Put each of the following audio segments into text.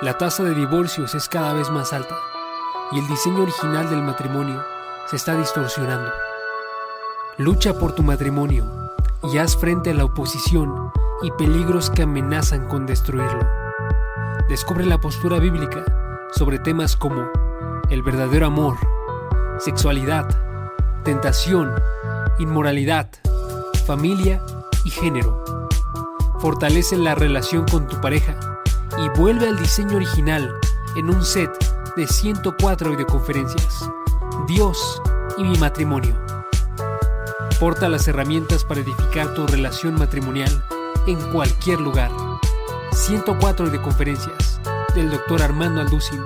La tasa de divorcios es cada vez más alta y el diseño original del matrimonio se está distorsionando. Lucha por tu matrimonio y haz frente a la oposición y peligros que amenazan con destruirlo. Descubre la postura bíblica sobre temas como el verdadero amor, sexualidad, tentación, inmoralidad, familia y género. Fortalece la relación con tu pareja y vuelve al diseño original en un set de 104 videoconferencias. Dios y mi matrimonio. Porta las herramientas para edificar tu relación matrimonial en cualquier lugar. 104 videoconferencias del Dr. Armando Alducin.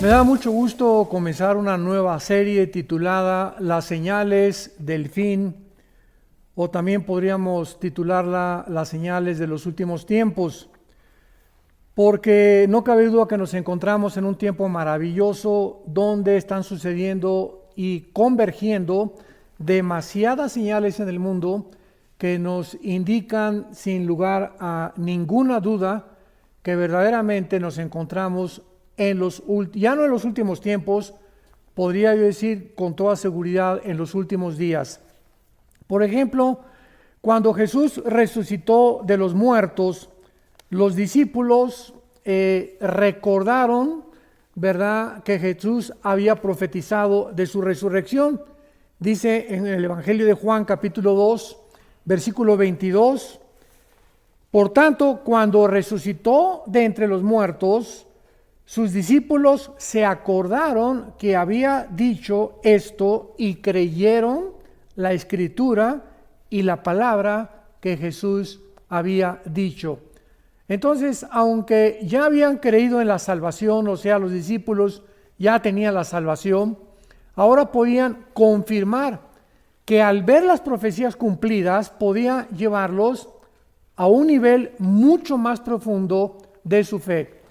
Me da mucho gusto comenzar una nueva serie titulada Las señales del fin, o también podríamos titularla Las señales de los últimos tiempos, porque no cabe duda que nos encontramos en un tiempo maravilloso donde están sucediendo y convergiendo demasiadas señales en el mundo que nos indican sin lugar a ninguna duda que verdaderamente nos encontramos ya no en los últimos tiempos, podría yo decir con toda seguridad en los últimos días. Por ejemplo, cuando Jesús resucitó de los muertos, los discípulos recordaron, ¿verdad?, que Jesús había profetizado de su resurrección. Dice en el Evangelio de Juan capítulo 2, versículo 22, por tanto, cuando resucitó de entre los muertos, sus discípulos se acordaron que había dicho esto y creyeron la escritura y la palabra que Jesús había dicho. Entonces, aunque ya habían creído en la salvación, o sea, los discípulos ya tenían la salvación, ahora podían confirmar que al ver las profecías cumplidas podía llevarlos a un nivel mucho más profundo de su fe.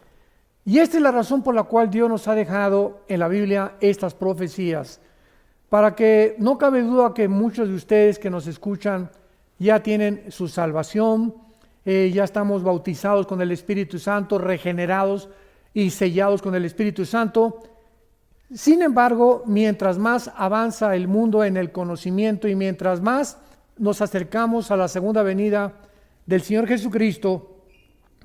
Y esta es la razón por la cual Dios nos ha dejado en la Biblia estas profecías, para que no cabe duda que muchos de ustedes que nos escuchan ya tienen su salvación, ya estamos bautizados con el Espíritu Santo, regenerados y sellados con el Espíritu Santo. Sin embargo, mientras más avanza el mundo en el conocimiento y mientras más nos acercamos a la segunda venida del Señor Jesucristo,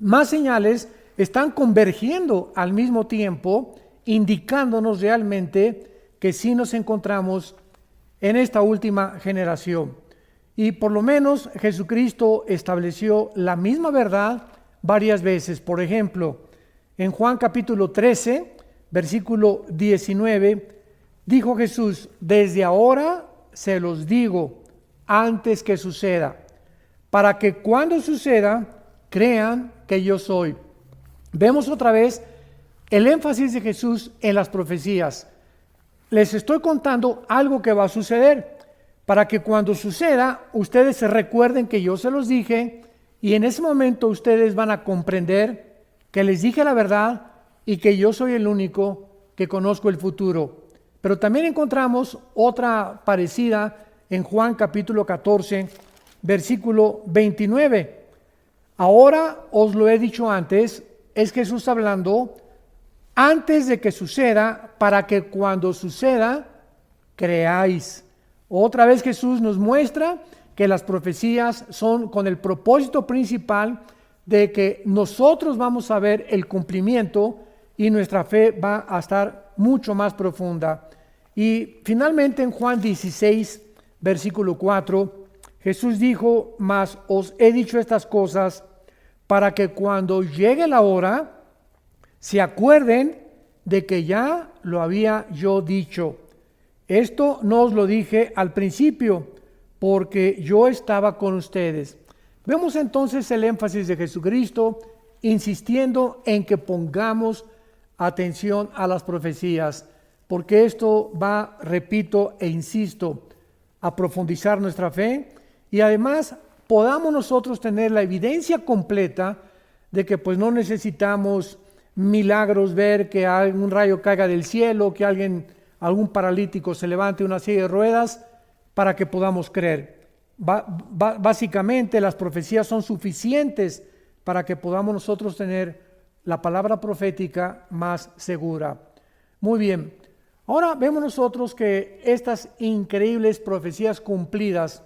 más señales están convergiendo al mismo tiempo, indicándonos realmente que sí nos encontramos en esta última generación. Y por lo menos Jesucristo estableció la misma verdad varias veces. Por ejemplo, en Juan capítulo 13, versículo 19, dijo Jesús: desde ahora se los digo antes que suceda, para que cuando suceda crean que yo soy. Vemos otra vez el énfasis de Jesús en las profecías. Les estoy contando algo que va a suceder, para que cuando suceda, ustedes se recuerden que yo se los dije, y en ese momento ustedes van a comprender que les dije la verdad y que yo soy el único que conozco el futuro. Pero también encontramos otra parecida en Juan capítulo 14, versículo 29. Ahora os lo he dicho antes. Es Jesús hablando antes de que suceda, para que cuando suceda creáis. Otra vez Jesús nos muestra que las profecías son con el propósito principal de que nosotros vamos a ver el cumplimiento y nuestra fe va a estar mucho más profunda. Y finalmente en Juan 16, versículo 4, Jesús dijo: mas os he dicho estas cosas para que cuando llegue la hora se acuerden de que ya lo había yo dicho. Esto no os lo dije al principio, porque yo estaba con ustedes. Vemos entonces el énfasis de Jesucristo insistiendo en que pongamos atención a las profecías, porque esto va, repito e insisto, a profundizar nuestra fe y además podamos nosotros tener la evidencia completa de que pues no necesitamos milagros, ver que algún rayo caiga del cielo, que algún paralítico se levante una silla de ruedas para que podamos creer. Básicamente las profecías son suficientes para que podamos nosotros tener la palabra profética más segura. Muy bien, ahora vemos nosotros que estas increíbles profecías cumplidas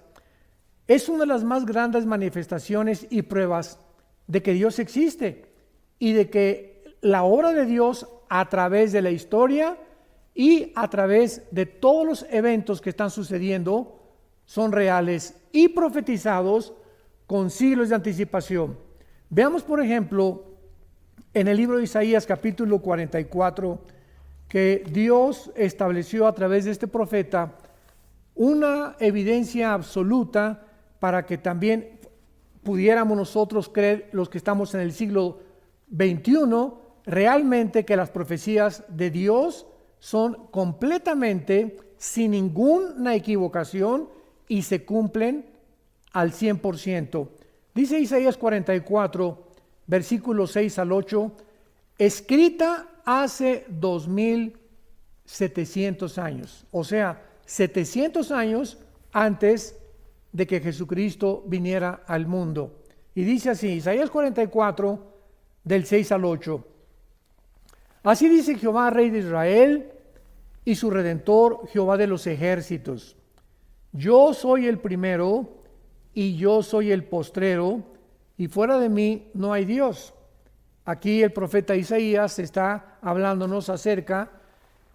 es una de las más grandes manifestaciones y pruebas de que Dios existe y de que la obra de Dios a través de la historia y a través de todos los eventos que están sucediendo son reales y profetizados con siglos de anticipación. Veamos, por ejemplo, en el libro de Isaías capítulo 44, que Dios estableció a través de este profeta una evidencia absoluta para que también pudiéramos nosotros creer, los que estamos en el siglo XXI, realmente que las profecías de Dios son completamente sin ninguna equivocación y se cumplen al 100%. Dice Isaías 44, versículos 6 al 8, escrita hace 2700 años, o sea, 700 años antes de que Jesucristo viniera al mundo. Y dice así, Isaías 44, del 6 al 8. Así dice Jehová, Rey de Israel, y su Redentor, Jehová de los ejércitos. Yo soy el primero, y yo soy el postrero, y fuera de mí no hay Dios. Aquí el profeta Isaías está hablándonos acerca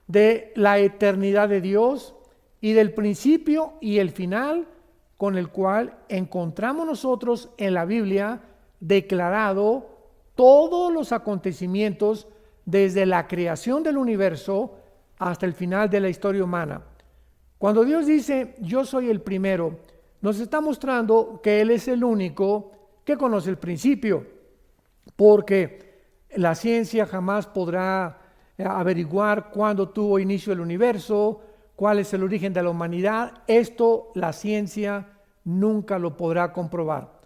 de la eternidad de Dios y del principio y el final con el cual encontramos nosotros en la Biblia declarado todos los acontecimientos desde la creación del universo hasta el final de la historia humana. Cuando Dios dice, yo soy el primero, nos está mostrando que Él es el único que conoce el principio, porque la ciencia jamás podrá averiguar cuándo tuvo inicio el universo, cuál es el origen de la humanidad. Esto la ciencia nunca lo podrá comprobar,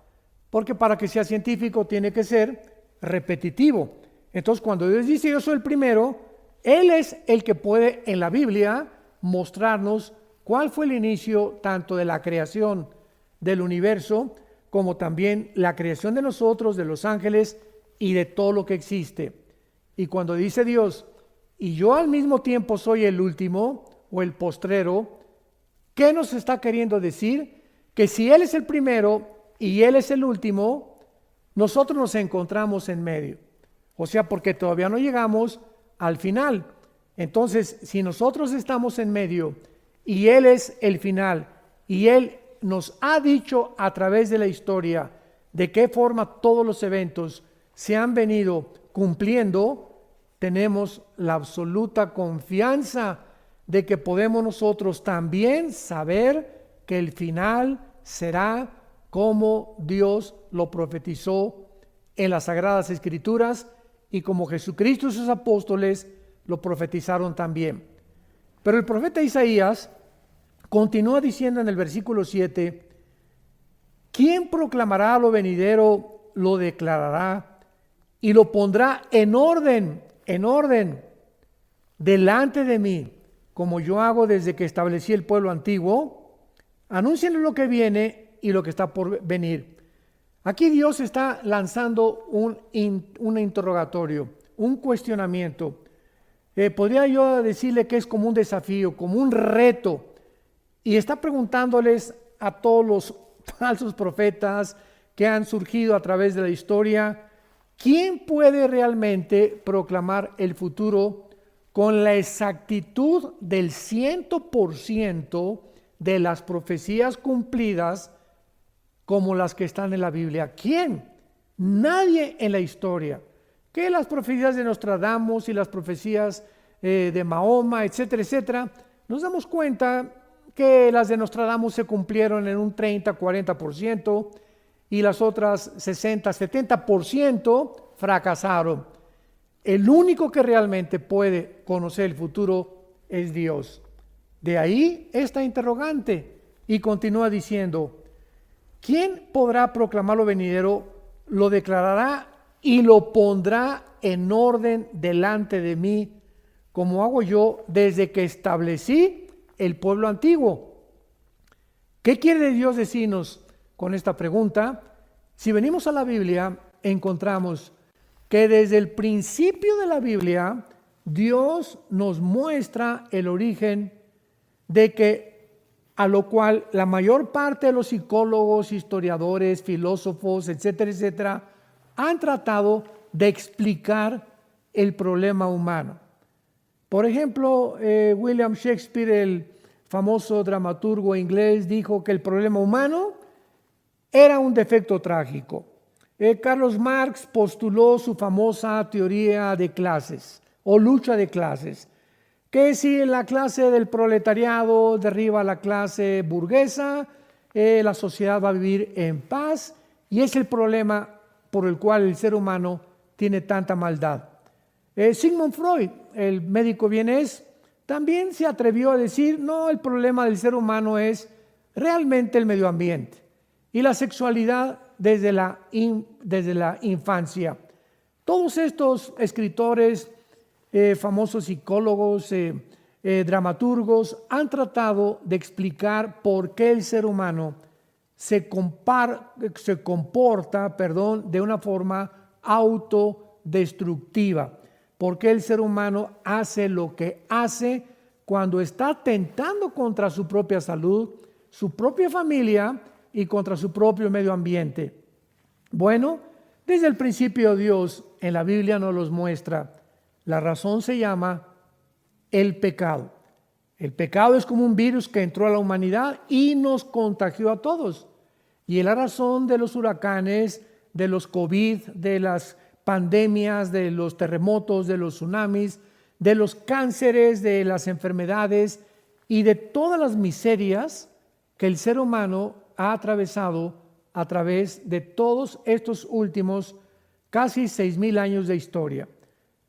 porque para que sea científico tiene que ser repetitivo. Entonces, cuando Dios dice yo soy el primero, Él es el que puede en la Biblia mostrarnos cuál fue el inicio tanto de la creación del universo como también la creación de nosotros, de los ángeles y de todo lo que existe. Y cuando dice Dios, y yo al mismo tiempo soy el último o el postrero, ¿qué nos está queriendo decir? Que si Él es el primero y Él es el último, nosotros nos encontramos en medio. O sea, porque todavía no llegamos al final. Entonces, si nosotros estamos en medio y Él es el final y Él nos ha dicho a través de la historia de qué forma todos los eventos se han venido cumpliendo, tenemos la absoluta confianza de que podemos nosotros también saber que el final será como Dios lo profetizó en las Sagradas Escrituras y como Jesucristo y sus apóstoles lo profetizaron también. Pero el profeta Isaías continúa diciendo en el versículo 7, ¿quién proclamará lo venidero, lo declarará y lo pondrá en orden, delante de mí, como yo hago desde que establecí el pueblo antiguo? Anúncienle lo que viene y lo que está por venir. Aquí Dios está lanzando un interrogatorio, un cuestionamiento. Podría yo decirle que es como un desafío, como un reto. Y está preguntándoles a todos los falsos profetas que han surgido a través de la historia, ¿quién puede realmente proclamar el futuro con la exactitud del 100% de las profecías cumplidas como las que están en la Biblia? ¿Quién? Nadie en la historia. Que las profecías de Nostradamus y las profecías de Mahoma, etcétera, etcétera, nos damos cuenta que las de Nostradamus se cumplieron en un 30-40% y las otras 60, 70% fracasaron. El único que realmente puede conocer el futuro es Dios. De ahí esta interrogante, y continúa diciendo: ¿quién podrá proclamar lo venidero? Lo declarará y lo pondrá en orden delante de mí, como hago yo desde que establecí el pueblo antiguo. ¿Qué quiere Dios decirnos con esta pregunta? Si venimos a la Biblia, encontramos que desde el principio de la Biblia, Dios nos muestra el origen de que, a lo cual la mayor parte de los psicólogos, historiadores, filósofos, etcétera, etcétera, han tratado de explicar el problema humano. Por ejemplo, William Shakespeare, el famoso dramaturgo inglés, dijo que el problema humano era un defecto trágico. Carlos Marx postuló su famosa teoría de clases o lucha de clases, que si la clase del proletariado derriba a la clase burguesa, la sociedad va a vivir en paz, y es el problema por el cual el ser humano tiene tanta maldad. Sigmund Freud, el médico vienés, también se atrevió a decir: no, el problema del ser humano es realmente el medio ambiente y la sexualidad desde la infancia. Todos estos escritores, famosos psicólogos, dramaturgos, han tratado de explicar por qué el ser humano se comporta de una forma autodestructiva, por qué el ser humano hace lo que hace cuando está atentando contra su propia salud, su propia familia y contra su propio medio ambiente. Bueno, desde el principio Dios en la Biblia nos los muestra. La razón se llama el pecado. El pecado es como un virus que entró a la humanidad y nos contagió a todos. Y es la razón de los huracanes, de los COVID, de las pandemias, de los terremotos, de los tsunamis, de los cánceres, de las enfermedades y de todas las miserias que el ser humano ha atravesado a través de todos estos últimos casi 6,000 años de historia.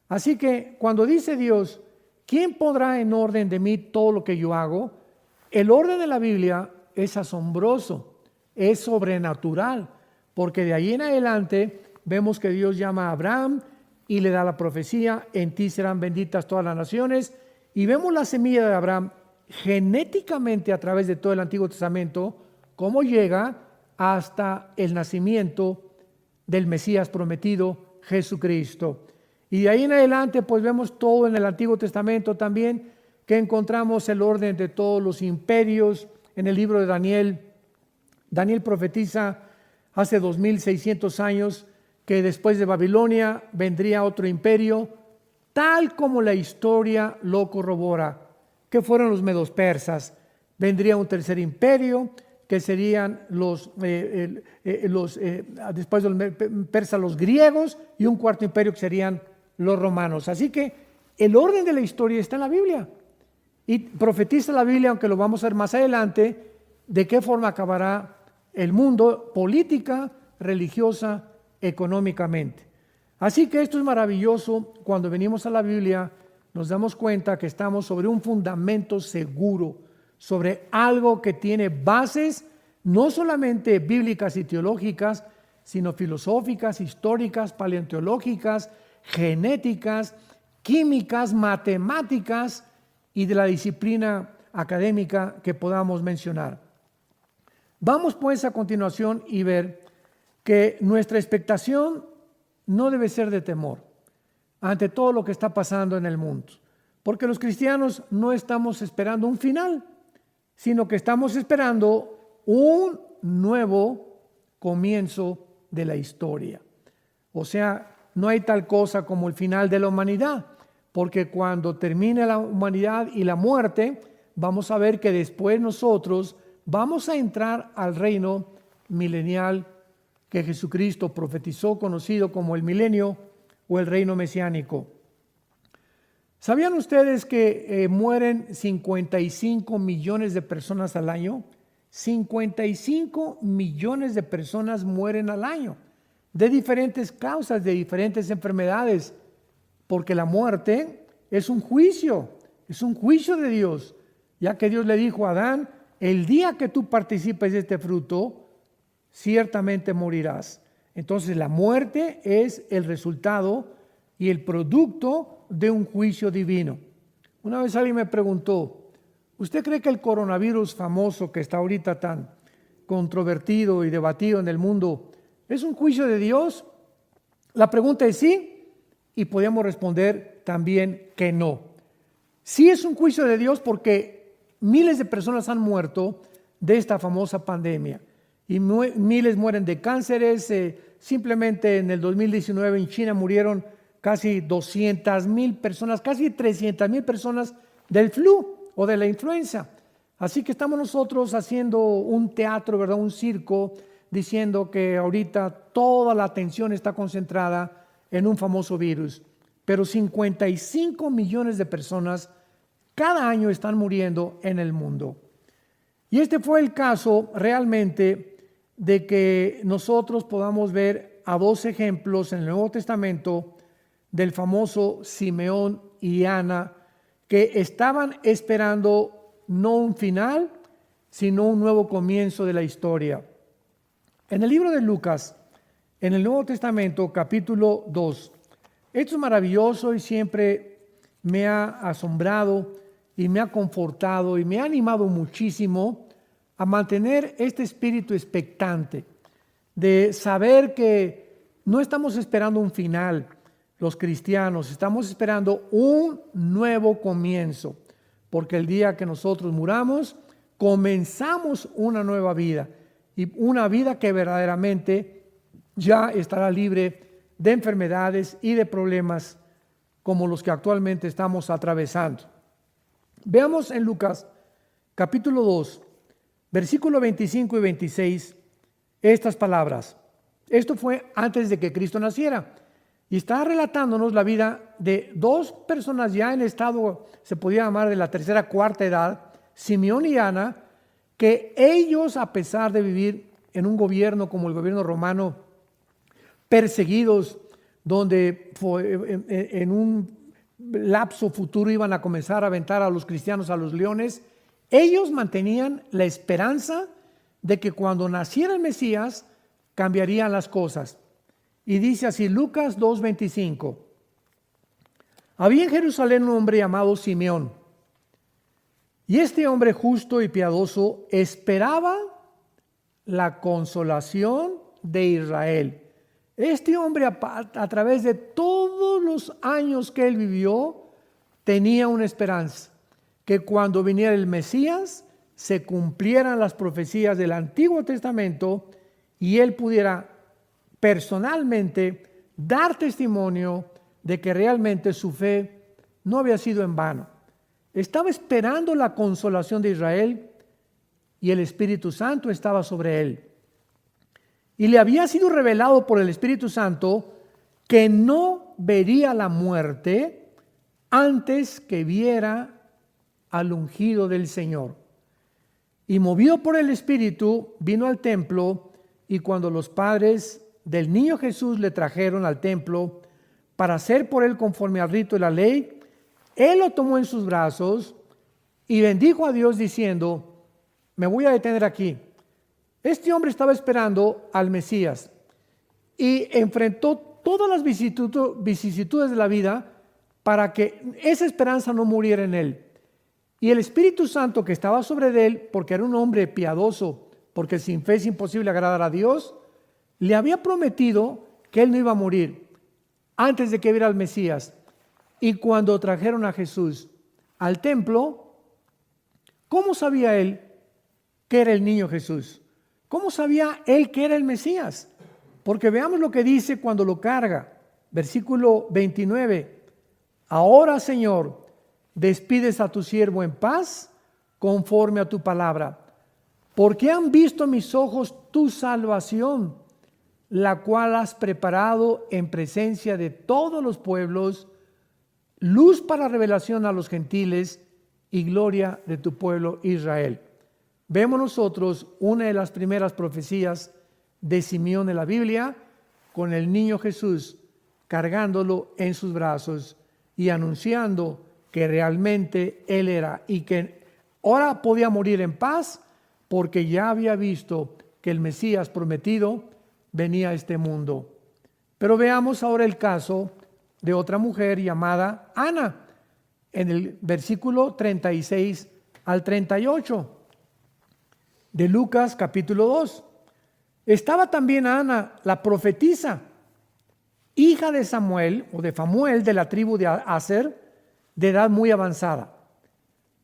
Así que cuando dice Dios: ¿quién podrá en orden de mí todo lo que yo hago? El orden de la Biblia es asombroso, es sobrenatural, porque de ahí en adelante vemos que Dios llama a Abraham y le da la profecía: en ti serán benditas todas las naciones, y vemos la semilla de Abraham genéticamente a través de todo el Antiguo Testamento, cómo llega hasta el nacimiento del Mesías prometido, Jesucristo. Y de ahí en adelante pues vemos todo en el Antiguo Testamento también, que encontramos el orden de todos los imperios. En el libro de Daniel profetiza hace 2600 años que después de Babilonia vendría otro imperio, tal como la historia lo corrobora, que fueron los medos persas. Vendría un tercer imperio, que serían después de los persas, los griegos, y un cuarto imperio que serían los romanos. Así que el orden de la historia está en la Biblia, y profetiza la Biblia, aunque lo vamos a ver más adelante, de qué forma acabará el mundo, política, religiosa, económicamente. Así que esto es maravilloso. Cuando venimos a la Biblia nos damos cuenta que estamos sobre un fundamento seguro, sobre algo que tiene bases no solamente bíblicas y teológicas, sino filosóficas, históricas, paleontológicas, genéticas, químicas, matemáticas y de la disciplina académica que podamos mencionar. Vamos pues a continuación y ver que nuestra expectación no debe ser de temor ante todo lo que está pasando en el mundo, porque los cristianos no estamos esperando un final, sino que estamos esperando un nuevo comienzo de la historia. O sea, no hay tal cosa como el final de la humanidad, porque cuando termine la humanidad y la muerte, vamos a ver que después nosotros vamos a entrar al reino milenial que Jesucristo profetizó, conocido como el milenio o el reino mesiánico. ¿Sabían ustedes que mueren 55 millones de personas al año? 55 millones de personas mueren al año, de diferentes causas, de diferentes enfermedades, porque la muerte es un juicio de Dios, ya que Dios le dijo a Adán: el día que tú participes de este fruto, ciertamente morirás. Entonces la muerte es el resultado y el producto de un juicio divino. Una vez alguien me preguntó: ¿usted cree que el coronavirus famoso que está ahorita tan controvertido y debatido en el mundo es un juicio de Dios? La pregunta es sí, y podemos responder también que no. Sí es un juicio de Dios porque miles de personas han muerto de esta famosa pandemia y miles mueren de cánceres. Simplemente en el 2019 en China murieron casi 200,000 personas, casi 300,000 personas del flu o de la influenza. Así que estamos nosotros haciendo un teatro, ¿verdad? Un circo, diciendo que ahorita toda la atención está concentrada en un famoso virus. Pero 55 millones de personas cada año están muriendo en el mundo. Y este fue el caso realmente de que nosotros podamos ver a dos ejemplos en el Nuevo Testamento del famoso Simeón y Ana, que estaban esperando no un final, sino un nuevo comienzo de la historia. En el libro de Lucas, en el Nuevo Testamento, capítulo 2, esto es maravilloso y siempre me ha asombrado y me ha confortado y me ha animado muchísimo a mantener este espíritu expectante de saber que no estamos esperando un final. Los cristianos estamos esperando un nuevo comienzo, porque el día que nosotros muramos, comenzamos una nueva vida, y una vida que verdaderamente ya estará libre de enfermedades y de problemas como los que actualmente estamos atravesando. Veamos en Lucas capítulo 2, versículo 25 y 26, estas palabras. Esto fue antes de que Cristo naciera. Y está relatándonos la vida de dos personas ya en estado, se podría llamar de la tercera, cuarta edad, Simeón y Ana, que ellos, a pesar de vivir en un gobierno como el gobierno romano, perseguidos, donde en un lapso futuro iban a comenzar a aventar a los cristianos a los leones, ellos mantenían la esperanza de que cuando naciera el Mesías cambiarían las cosas. Y dice así, Lucas 2:25. Había en Jerusalén un hombre llamado Simeón, y este hombre justo y piadoso esperaba la consolación de Israel. Este hombre, a través de todos los años que él vivió, tenía una esperanza, que cuando viniera el Mesías se cumplieran las profecías del Antiguo Testamento y él pudiera personalmente dar testimonio de que realmente su fe no había sido en vano. Estaba esperando la consolación de Israel y el Espíritu Santo estaba sobre él. Y le había sido revelado por el Espíritu Santo que no vería la muerte antes que viera al ungido del Señor. Y movido por el Espíritu, vino al templo, y cuando los padres del niño Jesús le trajeron al templo para hacer por él conforme al rito de la ley, él lo tomó en sus brazos y bendijo a Dios diciendo: me voy a detener aquí. Este hombre estaba esperando al Mesías y enfrentó todas las vicisitudes de la vida para que esa esperanza no muriera en él. Y el Espíritu Santo que estaba sobre él, porque era un hombre piadoso, porque sin fe es imposible agradar a Dios, le había prometido que él no iba a morir antes de que viera al Mesías. Y cuando trajeron a Jesús al templo, ¿cómo sabía él que era el niño Jesús? ¿Cómo sabía él que era el Mesías? Porque veamos lo que dice cuando lo carga. Versículo 29. Ahora, Señor, despides a tu siervo en paz conforme a tu palabra, porque han visto mis ojos tu salvación, la cual has preparado en presencia de todos los pueblos, luz para revelación a los gentiles y gloria de tu pueblo Israel. vemos nosotros una de las primeras profecías de Simeón en la Biblia, con el niño Jesús cargándolo en sus brazos y anunciando que realmente Él era y que ahora podía morir en paz porque ya había visto que el Mesías prometido venía a este mundo. Pero veamos ahora el caso de otra mujer llamada Ana, en el versículo 36 al 38 de Lucas capítulo 2. Estaba también Ana, la profetisa, hija de Samuel o de Famuel de la tribu de Aser, de edad muy avanzada,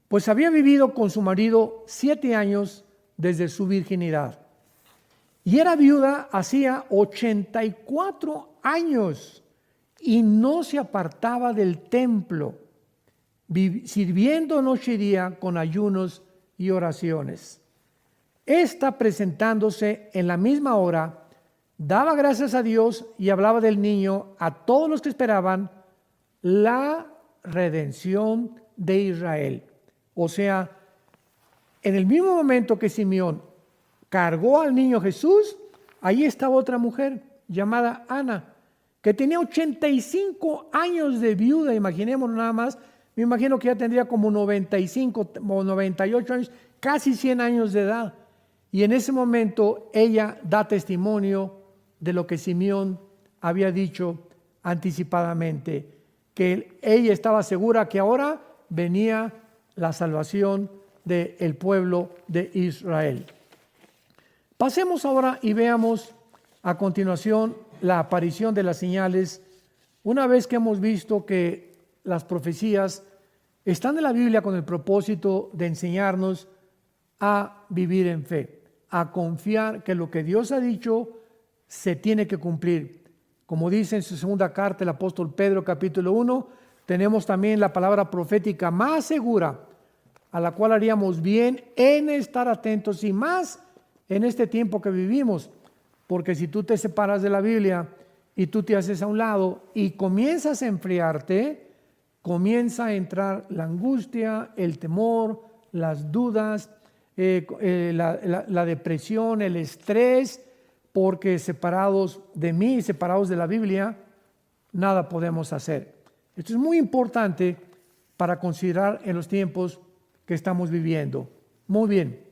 pues había vivido con su marido 7 años desde su virginidad. Y era viuda hacía 84 años y no se apartaba del templo, sirviendo noche y día con ayunos y oraciones. Esta, presentándose en la misma hora, daba gracias a Dios y hablaba del niño a todos los que esperaban la redención de Israel. O sea, en el mismo momento que Simeón cargó al niño Jesús, ahí estaba otra mujer llamada Ana, que tenía 85 años de viuda, imaginemos nada más, me imagino que ya tendría como 95 o 98 años, casi 100 años de edad. Y en ese momento ella da testimonio de lo que Simeón había dicho anticipadamente, que ella estaba segura que ahora venía la salvación del pueblo de Israel. Pasemos ahora y veamos a continuación la aparición de las señales, una vez que hemos visto que las profecías están en la Biblia con el propósito de enseñarnos a vivir en fe, a confiar que lo que Dios ha dicho se tiene que cumplir. Como dice en su segunda carta el apóstol Pedro, capítulo 1, tenemos también la palabra profética más segura, a la cual haríamos bien en estar atentos y más en este tiempo que vivimos, porque si tú te separas de la Biblia y tú te haces a un lado y comienzas a enfriarte, comienza a entrar la angustia, el temor, las dudas, la depresión, el estrés, porque separados de mí, separados de la Biblia, nada podemos hacer. Esto es muy importante para considerar en los tiempos que estamos viviendo. Muy bien.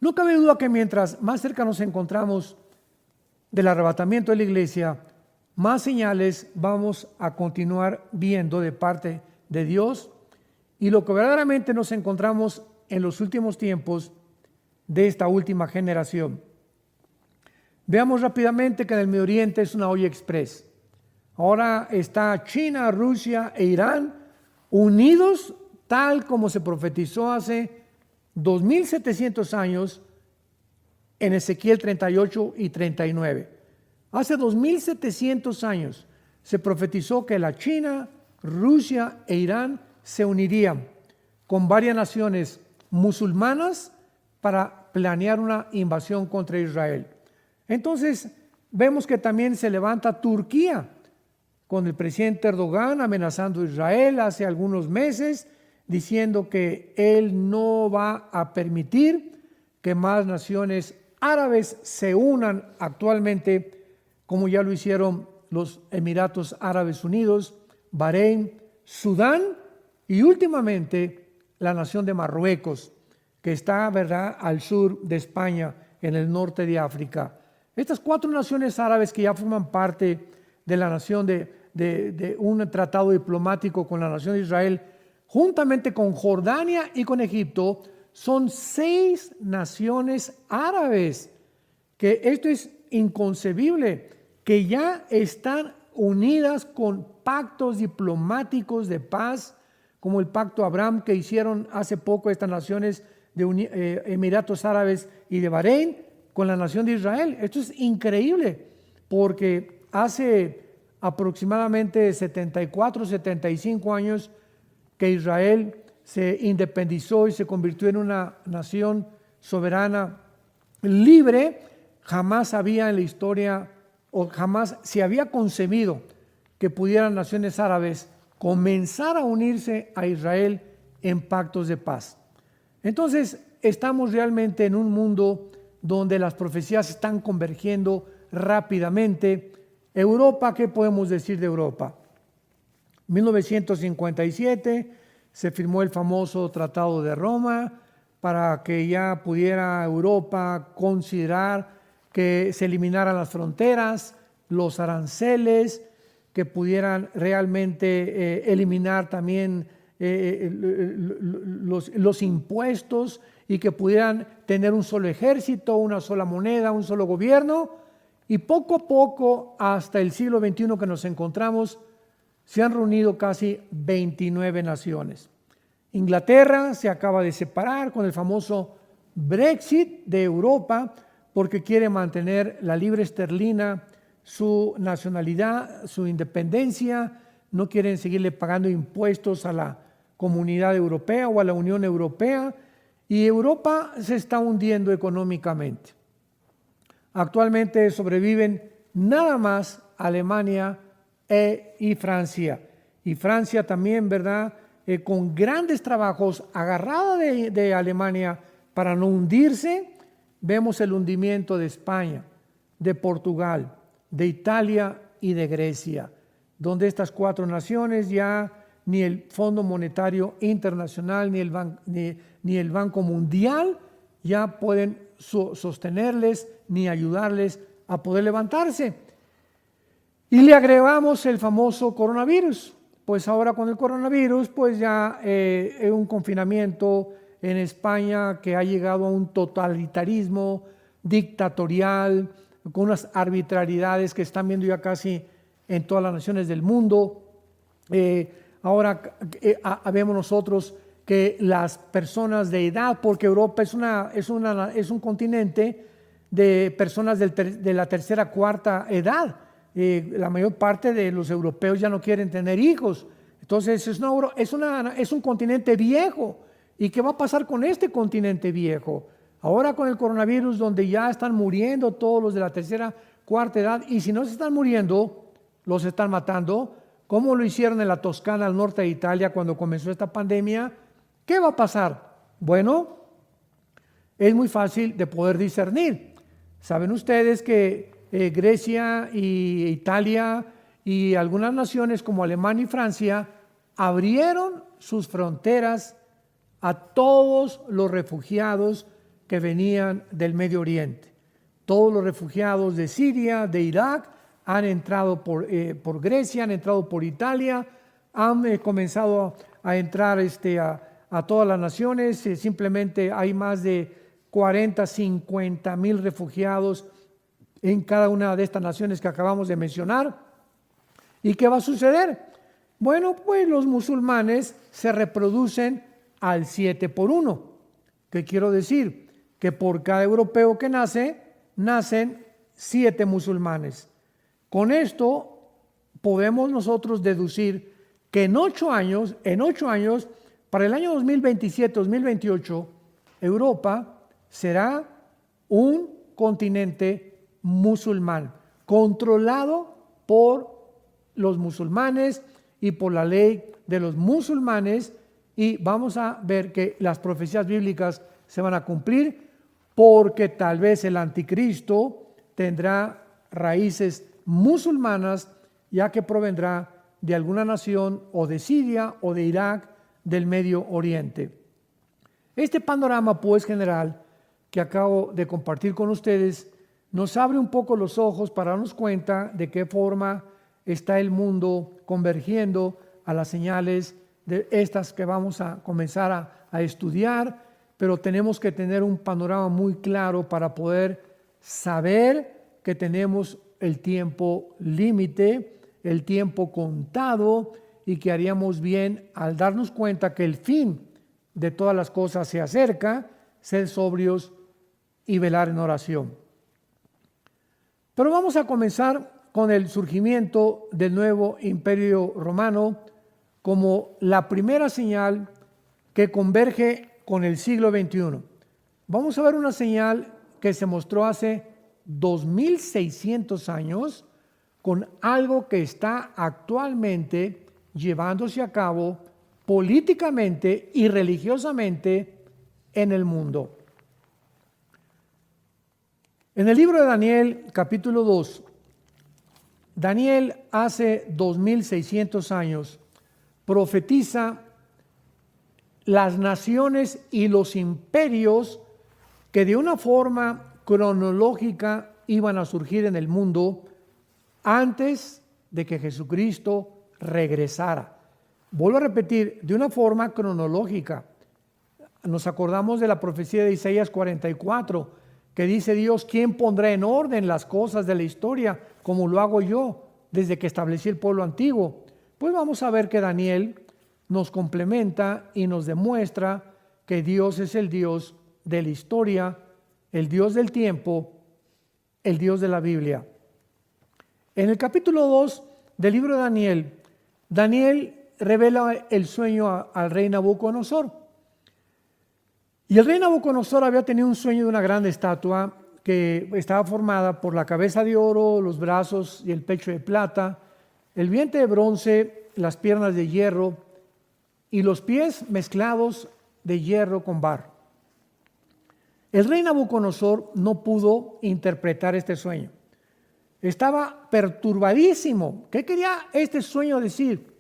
No cabe duda que mientras más cerca nos encontramos del arrebatamiento de la iglesia, más señales vamos a continuar viendo de parte de Dios, y lo que verdaderamente nos encontramos en los últimos tiempos de esta última generación. Veamos rápidamente que en el Medio Oriente es una olla express. Ahora está China, Rusia e Irán unidos tal como se profetizó hace 2700 años en Ezequiel 38 y 39. Hace 2700 años se profetizó que la China, Rusia e Irán se unirían con varias naciones musulmanas para planear una invasión contra Israel. Entonces vemos que también se levanta Turquía con el presidente Erdogan amenazando a Israel hace algunos meses, diciendo que él no va a permitir que más naciones árabes se unan actualmente, como ya lo hicieron los Emiratos Árabes Unidos, Bahrein, Sudán y últimamente la nación de Marruecos, que está, ¿verdad?, al sur de España, en el norte de África. Estas 4 naciones árabes que ya forman parte de la nación de un tratado diplomático con la nación de Israel, juntamente con Jordania y con Egipto, son 6 naciones árabes, que esto es inconcebible, que ya están unidas con pactos diplomáticos de paz, como el pacto Abraham que hicieron hace poco estas naciones de Emiratos Árabes y de Bahrein con la nación de Israel. Esto es increíble, porque hace aproximadamente 74, 75 años que Israel se independizó y se convirtió en una nación soberana libre. Jamás había en la historia, o jamás se había concebido que pudieran naciones árabes comenzar a unirse a Israel en pactos de paz. Entonces, estamos realmente en un mundo donde las profecías están convergiendo rápidamente. Europa, ¿qué podemos decir de Europa? 1957 se firmó el famoso Tratado de Roma para que ya pudiera Europa considerar que se eliminaran las fronteras, los aranceles, que pudieran realmente eliminar también los impuestos y que pudieran tener un solo ejército, una sola moneda, un solo gobierno. Y poco a poco, hasta el siglo XXI que nos encontramos, se han reunido casi 29 naciones. Inglaterra se acaba de separar con el famoso Brexit de Europa porque quiere mantener la libra esterlina, su nacionalidad, su independencia. No quieren seguirle pagando impuestos a la Comunidad Europea o a la Unión Europea, y Europa se está hundiendo económicamente. Actualmente sobreviven nada más Alemania y Francia. Y Francia también, ¿verdad? Con grandes trabajos, agarrada de Alemania para no hundirse. Vemos el hundimiento de España, de Portugal, de Italia y de Grecia, donde estas cuatro naciones ya ni el Fondo Monetario Internacional ni el Banco Mundial ya pueden sostenerles ni ayudarles a poder levantarse. Y le agregamos el famoso coronavirus. Pues ahora con el coronavirus, pues ya un confinamiento en España que ha llegado a un totalitarismo dictatorial, con unas arbitrariedades que están viendo ya casi en todas las naciones del mundo. Ahora vemos nosotros que las personas de edad, porque Europa es un continente de personas de la tercera, cuarta edad. La mayor parte de los europeos ya no quieren tener hijos. Entonces es un continente viejo. ¿Y qué va a pasar con este continente viejo? Ahora con el coronavirus, donde ya están muriendo todos los de la tercera, cuarta edad, y si no se están muriendo, los están matando, como lo hicieron en la Toscana, al norte de Italia, cuando comenzó esta pandemia. ¿Qué va a pasar? Bueno, es muy fácil de poder discernir. Saben ustedes que Grecia y Italia y algunas naciones como Alemania y Francia abrieron sus fronteras a todos los refugiados que venían del Medio Oriente. Todos los refugiados de Siria, de Irak, han entrado por Grecia, han entrado por Italia, han comenzado a entrar a todas las naciones. Simplemente hay más de 40, 50 mil refugiados en cada una de estas naciones que acabamos de mencionar. ¿Y qué va a suceder? Bueno, pues los musulmanes se reproducen al 7:1. ¿Qué quiero decir? Que por cada europeo que nacen 7 musulmanes. Con esto podemos nosotros deducir que en 8 años, para el año 2027-2028, Europa será un continente musulmán, controlado por los musulmanes y por la ley de los musulmanes, y vamos a ver que las profecías bíblicas se van a cumplir, porque tal vez el anticristo tendrá raíces musulmanas, ya que provendrá de alguna nación o de Siria o de Irak, del Medio Oriente. Este panorama, pues, general que acabo de compartir con ustedes nos abre un poco los ojos para darnos cuenta de qué forma está el mundo convergiendo a las señales de estas que vamos a comenzar a estudiar, pero tenemos que tener un panorama muy claro para poder saber que tenemos el tiempo límite, el tiempo contado, y que haríamos bien al darnos cuenta que el fin de todas las cosas se acerca, ser sobrios y velar en oración. Pero vamos a comenzar con el surgimiento del nuevo imperio romano como la primera señal que converge con el siglo XXI. Vamos a ver una señal que se mostró hace 2600 años con algo que está actualmente llevándose a cabo políticamente y religiosamente en el mundo. En el libro de Daniel, capítulo 2, Daniel hace 2600 años profetiza las naciones y los imperios que de una forma cronológica iban a surgir en el mundo antes de que Jesucristo regresara. Vuelvo a repetir, de una forma cronológica. Nos acordamos de la profecía de Isaías 44, que dice Dios: ¿quién pondrá en orden las cosas de la historia como lo hago yo desde que establecí el pueblo antiguo? Pues vamos a ver que Daniel nos complementa y nos demuestra que Dios es el Dios de la historia, el Dios del tiempo, el Dios de la Biblia. En el capítulo 2 del libro de Daniel, Daniel revela el sueño al rey Nabucodonosor. Y el rey Nabucodonosor había tenido un sueño de una gran estatua que estaba formada por la cabeza de oro, los brazos y el pecho de plata, el vientre de bronce, las piernas de hierro y los pies mezclados de hierro con barro. El rey Nabucodonosor no pudo interpretar este sueño. Estaba perturbadísimo. ¿Qué quería este sueño decir?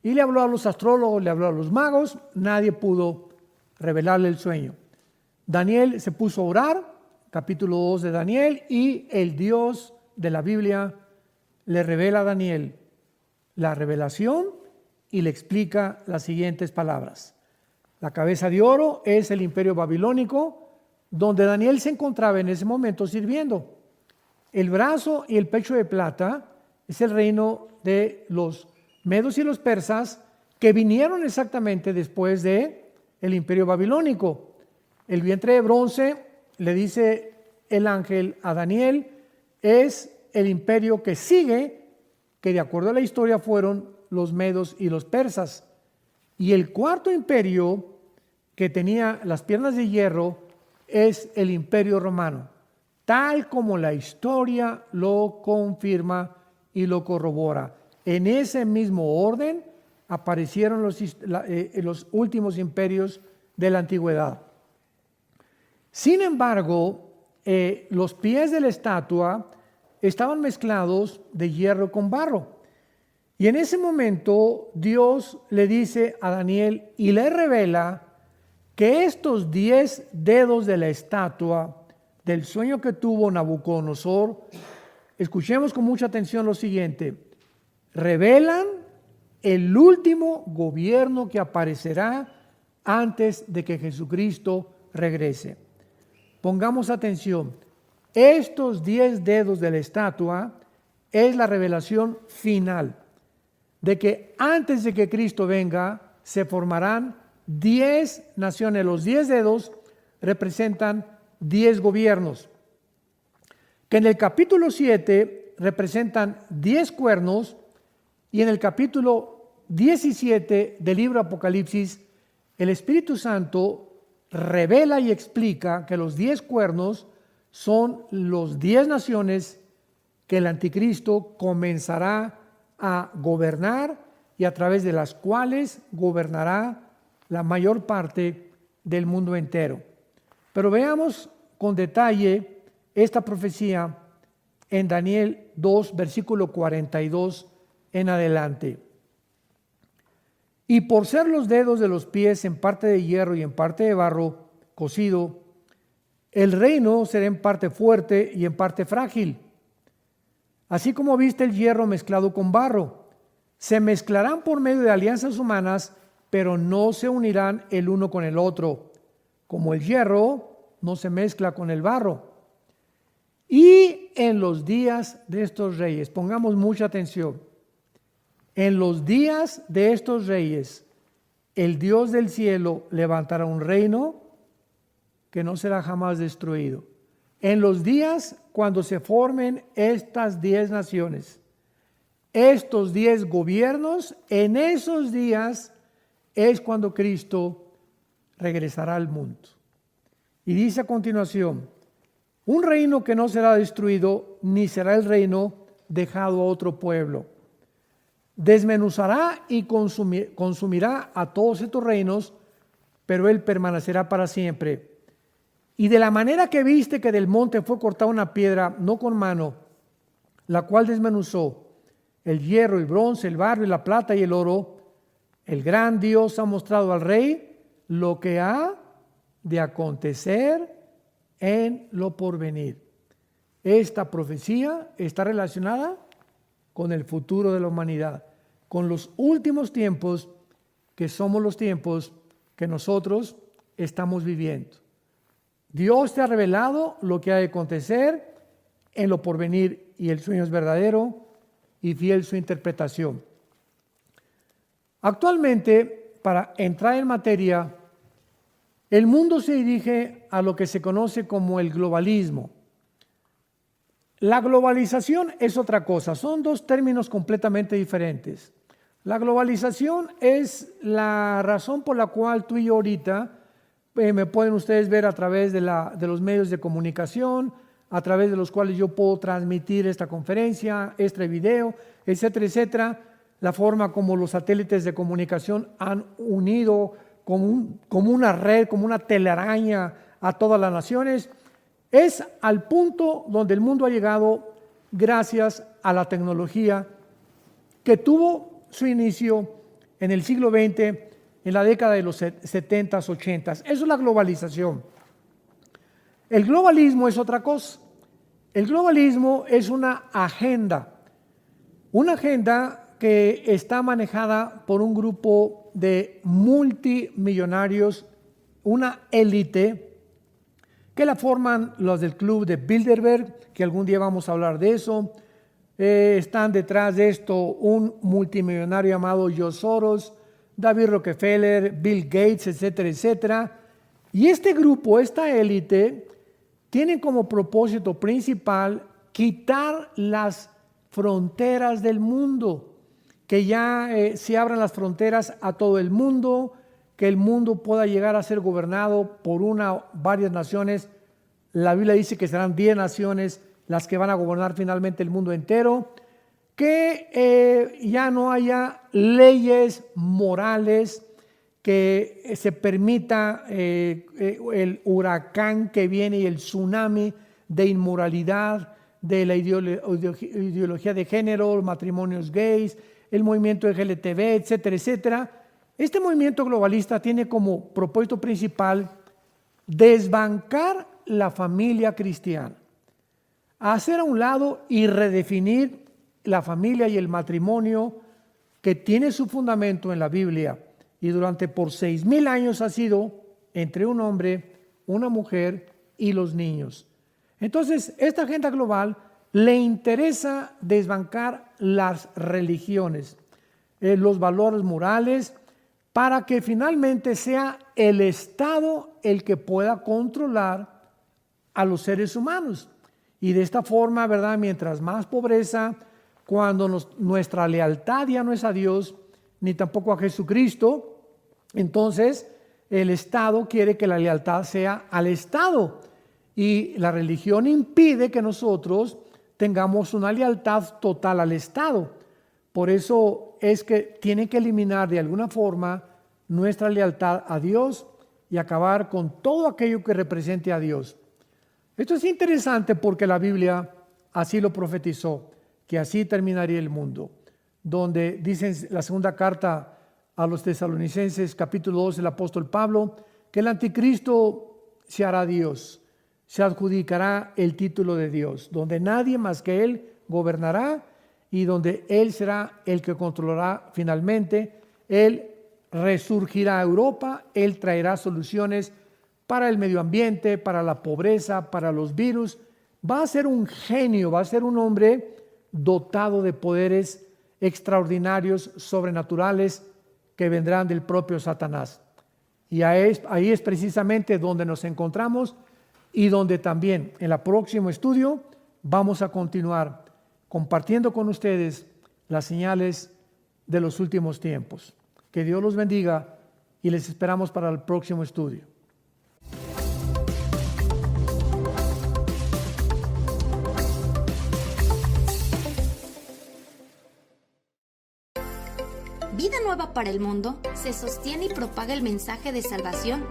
Y le habló a los astrólogos, le habló a los magos, nadie pudo revelarle el sueño. Daniel se puso a orar, capítulo 2 de Daniel, y el Dios de la Biblia le revela a Daniel la revelación y le explica las siguientes palabras. La cabeza de oro es el imperio babilónico, donde Daniel se encontraba en ese momento sirviendo. El brazo y el pecho de plata es el reino de los medos y los persas, que vinieron exactamente después de el imperio babilónico. El vientre de bronce, le dice el ángel a Daniel, es el imperio que sigue, que de acuerdo a la historia fueron los medos y los persas. Y el cuarto imperio, que tenía las piernas de hierro, es el imperio romano, tal como la historia lo confirma y lo corrobora. En ese mismo orden aparecieron los últimos imperios de la antigüedad. Sin embargo, los pies de la estatua estaban mezclados de hierro con barro. Y en ese momento Dios le dice a Daniel y le revela que estos 10 dedos de la estatua del sueño que tuvo Nabucodonosor, escuchemos con mucha atención lo siguiente, revelan el último gobierno que aparecerá antes de que Jesucristo regrese. Pongamos atención, estos 10 dedos de la estatua es la revelación final de que antes de que Cristo venga se formarán 10 naciones. Los 10 dedos representan 10 gobiernos, que en el capítulo 7 representan 10 cuernos, y en el capítulo 17 del libro Apocalipsis el Espíritu Santo revela y explica que los 10 cuernos son los 10 naciones que el anticristo comenzará a gobernar y a través de las cuales gobernará la mayor parte del mundo entero. Pero veamos con detalle esta profecía en Daniel 2, versículo 42 en adelante. Y por ser los dedos de los pies en parte de hierro y en parte de barro cocido, el reino será en parte fuerte y en parte frágil. Así como viste el hierro mezclado con barro, se mezclarán por medio de alianzas humanas, pero no se unirán el uno con el otro, como el hierro no se mezcla con el barro. Y en los días de estos reyes, pongamos mucha atención, en los días de estos reyes, el Dios del cielo levantará un reino que no será jamás destruido. En los días cuando se formen estas 10 naciones, estos 10 gobiernos, en esos días es cuando Cristo regresará al mundo. Y dice a continuación, un reino que no será destruido, ni será el reino dejado a otro pueblo. Desmenuzará y consumirá a todos estos reinos, pero Él permanecerá para siempre. Y de la manera que viste que del monte fue cortada una piedra, no con mano, la cual desmenuzó el hierro, el bronce, el barro, la plata y el oro, el gran Dios ha mostrado al rey lo que ha de acontecer en lo porvenir. Esta profecía está relacionada con el futuro de la humanidad, con los últimos tiempos, que somos los tiempos que nosotros estamos viviendo. Dios te ha revelado lo que ha de acontecer en lo porvenir, y el sueño es verdadero y fiel su interpretación. Actualmente, para entrar en materia, el mundo se dirige a lo que se conoce como el globalismo. La globalización es otra cosa, son dos términos completamente diferentes. La globalización es la razón por la cual tú y yo ahorita me pueden ustedes ver a través de los medios de comunicación, a través de los cuales yo puedo transmitir esta conferencia, este video, etcétera, etcétera. La forma como los satélites de comunicación han unido como una red, como una telaraña a todas las naciones, es al punto donde el mundo ha llegado gracias a la tecnología que tuvo su inicio en el siglo XX, en la década de los 70s, 80s. Eso es la globalización. El globalismo es otra cosa. El globalismo es una agenda que está manejada por un grupo de multimillonarios, una élite, que la forman los del club de Bilderberg, que algún día vamos a hablar de eso. Están detrás de esto un multimillonario llamado George Soros, David Rockefeller, Bill Gates, etcétera, etcétera. Y este grupo, esta élite, tiene como propósito principal quitar las fronteras del mundo, que ya se abran las fronteras a todo el mundo, que el mundo pueda llegar a ser gobernado por varias naciones. La Biblia dice que serán 10 naciones las que van a gobernar finalmente el mundo entero, que ya no haya leyes morales, que se permita el huracán que viene y el tsunami de inmoralidad, de la ideología de género, matrimonios gays, el movimiento LGTB, etcétera, etcétera. Este movimiento globalista tiene como propósito principal desbancar la familia cristiana, hacer a un lado y redefinir la familia y el matrimonio que tiene su fundamento en la Biblia y durante por 6,000 años ha sido entre un hombre, una mujer y los niños. Entonces, esta agenda global le interesa desbancar las religiones, los valores morales, para que finalmente sea el Estado el que pueda controlar a los seres humanos. Y de esta forma, ¿verdad? Mientras más pobreza, cuando nuestra lealtad ya no es a Dios, ni tampoco a Jesucristo, entonces el Estado quiere que la lealtad sea al Estado. Y la religión impide que nosotros tengamos una lealtad total al Estado. Por eso es que tienen que eliminar de alguna forma nuestra lealtad a Dios y acabar con todo aquello que represente a Dios. Esto es interesante porque la Biblia así lo profetizó, que así terminaría el mundo, donde dice en la segunda carta a los tesalonicenses, capítulo 2, el apóstol Pablo, que el anticristo se hará Dios, se adjudicará el título de Dios, donde nadie más que Él gobernará y donde Él será el que controlará finalmente. Él resurgirá a Europa, Él traerá soluciones para el medio ambiente, para la pobreza, para los virus. Va a ser un genio, va a ser un hombre dotado de poderes extraordinarios, sobrenaturales, que vendrán del propio Satanás. Y ahí es precisamente donde nos encontramos y donde también en el próximo estudio vamos a continuar compartiendo con ustedes las señales de los últimos tiempos. Que Dios los bendiga y les esperamos para el próximo estudio. Vida Nueva para el Mundo se sostiene y propaga el mensaje de salvación